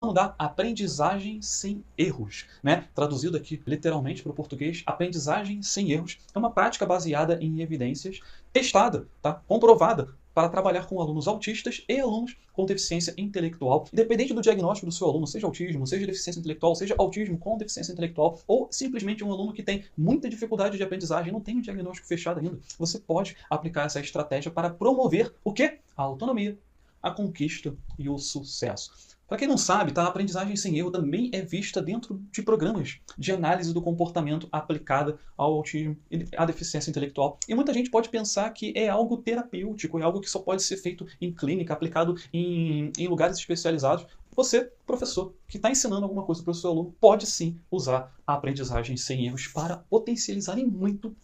da aprendizagem sem erros, né? Traduzido aqui literalmente para o português, aprendizagem sem erros é uma prática baseada em evidências, testada, tá? Comprovada, para trabalhar com alunos autistas e alunos com deficiência intelectual. Independente do diagnóstico do seu aluno, seja autismo, seja deficiência intelectual, seja autismo com deficiência intelectual, ou simplesmente um aluno que tem muita dificuldade de aprendizagem, não tem um diagnóstico fechado ainda, você pode aplicar essa estratégia para promover o quê? A autonomia, a conquista e o sucesso. Para quem não sabe, tá? A aprendizagem sem erro também é vista dentro de programas de análise do comportamento aplicada ao autismo e à deficiência intelectual. E muita gente pode pensar que é algo terapêutico, é algo que só pode ser feito em clínica, aplicado em lugares especializados. Você, professor, que está ensinando alguma coisa para o seu aluno, pode sim usar a aprendizagem sem erros para potencializar em muito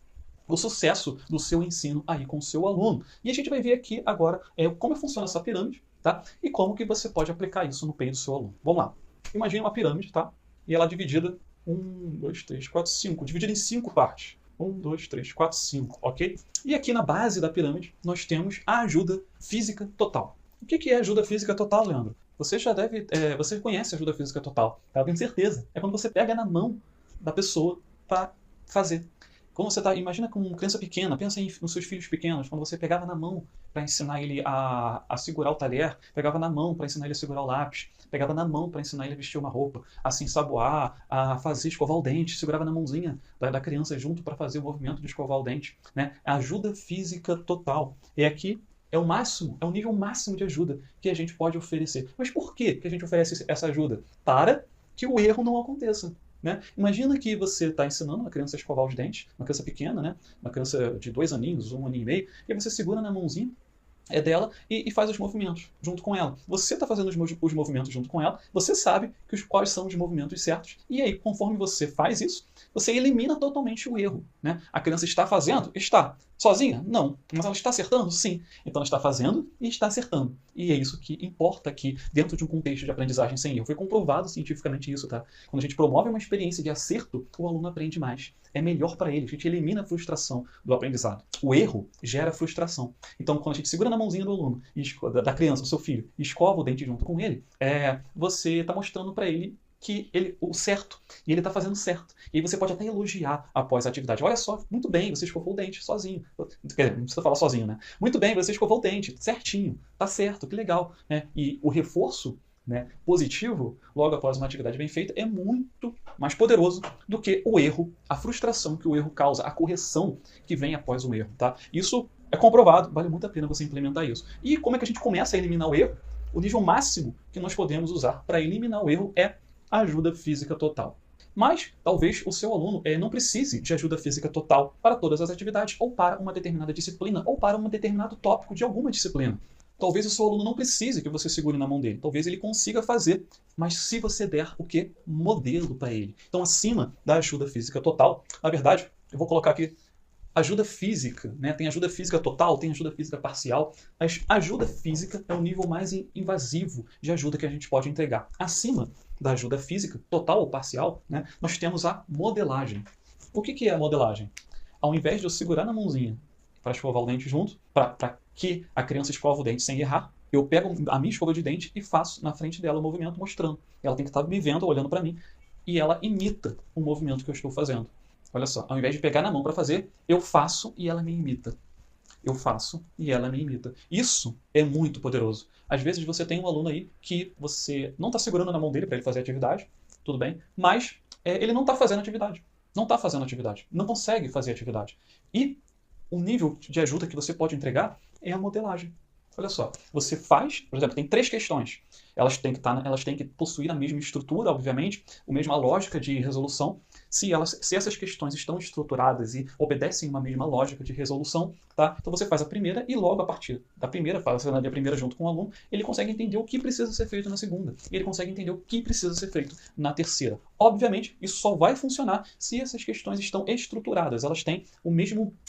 o sucesso do seu ensino aí com o seu aluno. E a gente vai ver aqui agora como funciona essa pirâmide, tá? E como que você pode aplicar isso no peito do seu aluno. Vamos lá. Imagine uma pirâmide, tá? E ela é dividida 5, dividida em 5 partes. 5, ok? E aqui na base da pirâmide nós temos a ajuda física total. O que é ajuda física total, Leandro? Você já deve, você conhece a ajuda física total, tá? Eu tenho certeza. É quando você pega na mão da pessoa para fazer. Quando você tá, imagina com uma criança pequena, pensa nos seus filhos pequenos, quando você pegava na mão para ensinar ele a segurar o talher, pegava na mão para ensinar ele a segurar o lápis, pegava na mão para ensinar ele a vestir uma roupa, a se ensaboar, a fazer escovar o dente, segurava na mãozinha da criança junto para fazer o movimento de escovar o dente, né? Ajuda física total. E aqui é o máximo, é o nível máximo de ajuda que a gente pode oferecer. Mas por que a gente oferece essa ajuda? Para que o erro não aconteça. Né? Imagina que você está ensinando uma criança a escovar os dentes, uma criança pequena, né? Uma criança de 2 aninhos, 1 ano e meio, e aí você segura na mãozinha dela e faz os movimentos junto com ela. Você está fazendo os movimentos junto com ela, você sabe quais são os movimentos certos, e aí, conforme você faz isso, você elimina totalmente o erro. Né? A criança está fazendo? Está. Sozinha? Não. Mas ela está acertando? Sim. Então ela está fazendo e está acertando. E é isso que importa aqui, dentro de um contexto de aprendizagem sem erro. Foi comprovado cientificamente isso, tá? Quando a gente promove uma experiência de acerto, o aluno aprende mais. É melhor para ele. A gente elimina a frustração do aprendizado. O erro gera frustração. Então, quando a gente segura na mãozinha do aluno, da criança, do seu filho, e escova o dente junto com ele, você está mostrando para ele o certo, e ele está fazendo certo. E aí você pode até elogiar após a atividade. Olha só, muito bem, você escovou o dente sozinho. Quer dizer, não precisa falar sozinho, né? Muito bem, você escovou o dente, certinho, tá certo, que legal. Né? E o reforço, né, positivo, logo após uma atividade bem feita, é muito mais poderoso do que o erro, a frustração que o erro causa, a correção que vem após o erro. Tá? Isso é comprovado, vale muito a pena você implementar isso. E como é que a gente começa a eliminar o erro? O nível máximo que nós podemos usar para eliminar o erro é ajuda física total. Mas talvez o seu aluno não precise de ajuda física total para todas as atividades, ou para uma determinada disciplina, ou para um determinado tópico de alguma disciplina. Talvez o seu aluno não precise que você segure na mão dele. Talvez ele consiga fazer, mas se você der o quê? Modelo para ele. Então, acima da ajuda física total, na verdade, eu vou colocar aqui ajuda física, né? Tem ajuda física total, tem ajuda física parcial. A ajuda física é o nível mais invasivo de ajuda que a gente pode entregar. Acima da ajuda física, total ou parcial, né, nós temos a modelagem. O que é a modelagem? Ao invés de eu segurar na mãozinha para escovar o dente junto, para que a criança escova o dente sem errar, eu pego a minha escova de dente e faço na frente dela o movimento mostrando. Ela tem que estar me vendo, olhando para mim, e ela imita o movimento que eu estou fazendo. Olha só, ao invés de pegar na mão para fazer, eu faço e ela me imita. Eu faço e ela me imita. Isso é muito poderoso. Às vezes você tem um aluno aí que você não está segurando na mão dele para ele fazer a atividade, tudo bem, mas ele não está fazendo atividade. Não está fazendo atividade. Não consegue fazer atividade. E o nível de ajuda que você pode entregar é a modelagem. Olha só, você faz, por exemplo, tem 3 questões. Elas têm que possuir a mesma estrutura, obviamente, a mesma lógica de resolução. Se essas questões estão estruturadas e obedecem uma mesma lógica de resolução, tá? Então você faz a primeira e logo a partir da primeira, fazendo a primeira junto com o aluno, ele consegue entender o que precisa ser feito na segunda. E ele consegue entender o que precisa ser feito na terceira. Obviamente, isso só vai funcionar se essas questões estão estruturadas. Elas têm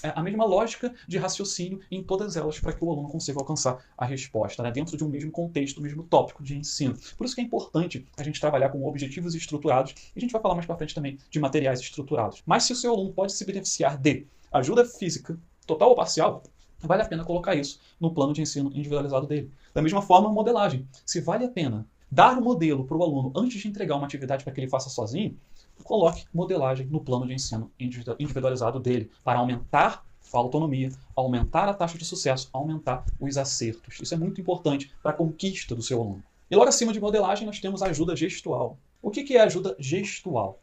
a mesma lógica de raciocínio em todas elas para que o aluno consiga alcançar a resposta, né? Dentro de um mesmo contexto, um mesmo tópico de ensino. Por isso que é importante a gente trabalhar com objetivos estruturados. E a gente vai falar mais para frente também de materiais estruturados. Mas se o seu aluno pode se beneficiar de ajuda física, total ou parcial, vale a pena colocar isso no plano de ensino individualizado dele. Da mesma forma, modelagem. Se vale a pena dar o modelo para o aluno antes de entregar uma atividade para que ele faça sozinho, coloque modelagem no plano de ensino individualizado dele, para aumentar a autonomia, aumentar a taxa de sucesso, aumentar os acertos. Isso é muito importante para a conquista do seu aluno. E logo acima de modelagem nós temos a ajuda gestual. O que é ajuda gestual?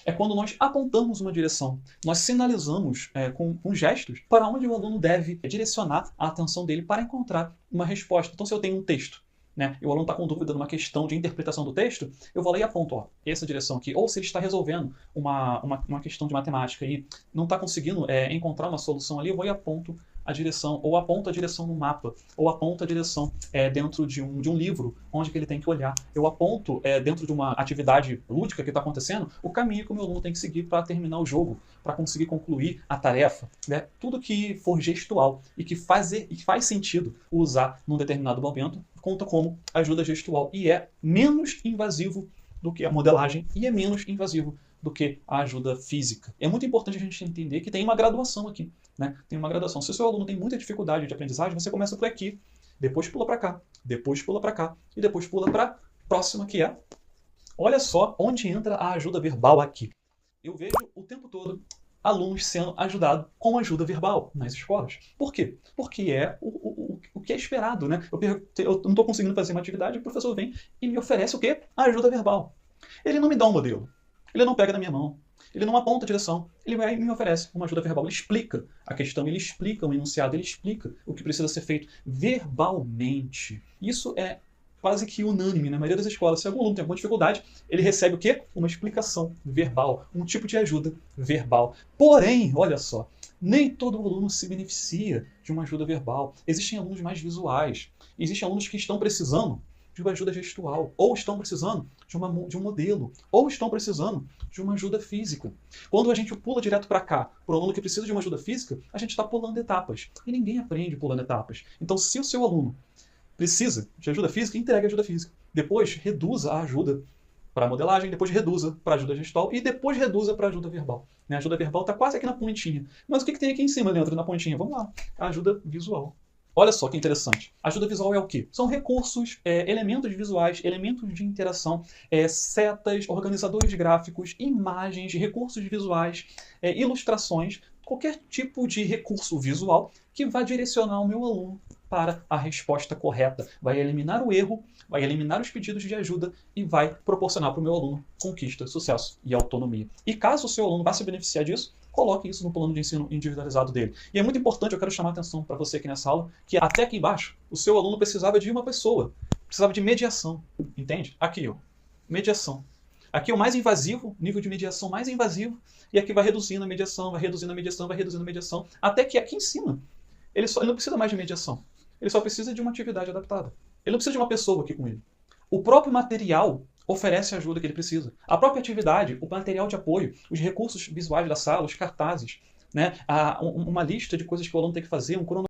É quando nós apontamos uma direção, nós sinalizamos com gestos para onde o aluno deve direcionar a atenção dele para encontrar uma resposta. Então, se eu tenho um texto, né, e o aluno está com dúvida numa questão de interpretação do texto, eu vou lá e aponto, ó, essa direção aqui. Ou se ele está resolvendo uma questão de matemática e não está conseguindo encontrar uma solução ali, eu vou e aponto a direção, ou aponto a direção no mapa, ou aponto a direção dentro de um livro, onde que ele tem que olhar. Eu aponto dentro de uma atividade lúdica que está acontecendo, o caminho que o meu aluno tem que seguir para terminar o jogo, para conseguir concluir a tarefa. Né? Tudo que for gestual e que faz sentido usar num determinado momento, conta como ajuda gestual. E é menos invasivo do que a modelagem e é menos invasivo do que a ajuda física. É muito importante a gente entender que tem uma graduação aqui. Né? Tem uma graduação. Se o seu aluno tem muita dificuldade de aprendizagem, você começa por aqui, depois pula para cá, depois pula para cá e depois pula para a próxima, que é... Olha só onde entra a ajuda verbal aqui. Eu vejo o tempo todo alunos sendo ajudados com ajuda verbal nas escolas. Por quê? Porque é o que é esperado. Né? Eu não estou conseguindo fazer uma atividade, o professor vem e me oferece o quê? A ajuda verbal. Ele não me dá um modelo. Ele não pega na minha mão. Ele não aponta a direção. Ele vai e me oferece uma ajuda verbal. Ele explica a questão, ele explica o enunciado, ele explica o que precisa ser feito verbalmente. Isso é quase que unânime na maioria das escolas. Se algum aluno tem alguma dificuldade, ele recebe o quê? Uma explicação verbal, um tipo de ajuda verbal. Porém, olha só, nem todo aluno se beneficia de uma ajuda verbal. Existem alunos mais visuais. Existem alunos que estão precisando de uma ajuda gestual, ou estão precisando de um modelo, ou estão precisando de uma ajuda física. Quando a gente pula direto para cá, para o aluno que precisa de uma ajuda física, a gente está pulando etapas. E ninguém aprende pulando etapas. Então, se o seu aluno precisa de ajuda física, entregue a ajuda física. Depois, reduza a ajuda para a modelagem, depois reduza para a ajuda gestual e depois reduza para a ajuda verbal. A ajuda verbal está quase aqui na pontinha. Mas o que tem aqui em cima dentro da pontinha? Vamos lá. A ajuda visual. Olha só que interessante. Ajuda visual é o quê? São recursos, elementos visuais, elementos de interação, setas, organizadores gráficos, imagens, recursos visuais, ilustrações, qualquer tipo de recurso visual que vai direcionar o meu aluno para a resposta correta. Vai eliminar o erro, vai eliminar os pedidos de ajuda e vai proporcionar para o meu aluno conquista, sucesso e autonomia. E caso o seu aluno vá se beneficiar disso, coloque isso no plano de ensino individualizado dele. E é muito importante, eu quero chamar a atenção para você aqui nessa aula, que até aqui embaixo, o seu aluno precisava de uma pessoa, precisava de mediação, entende? Aqui, ó, mediação. Aqui é o mais invasivo, nível de mediação mais invasivo, e aqui vai reduzindo a mediação, vai reduzindo a mediação, vai reduzindo a mediação, até que aqui em cima, ele não precisa mais de mediação, ele só precisa de uma atividade adaptada. Ele não precisa de uma pessoa aqui com ele. O próprio material oferece a ajuda que ele precisa. A própria atividade, o material de apoio, os recursos visuais da sala, os cartazes, né? Uma lista de coisas que o aluno tem que fazer, um cronograma.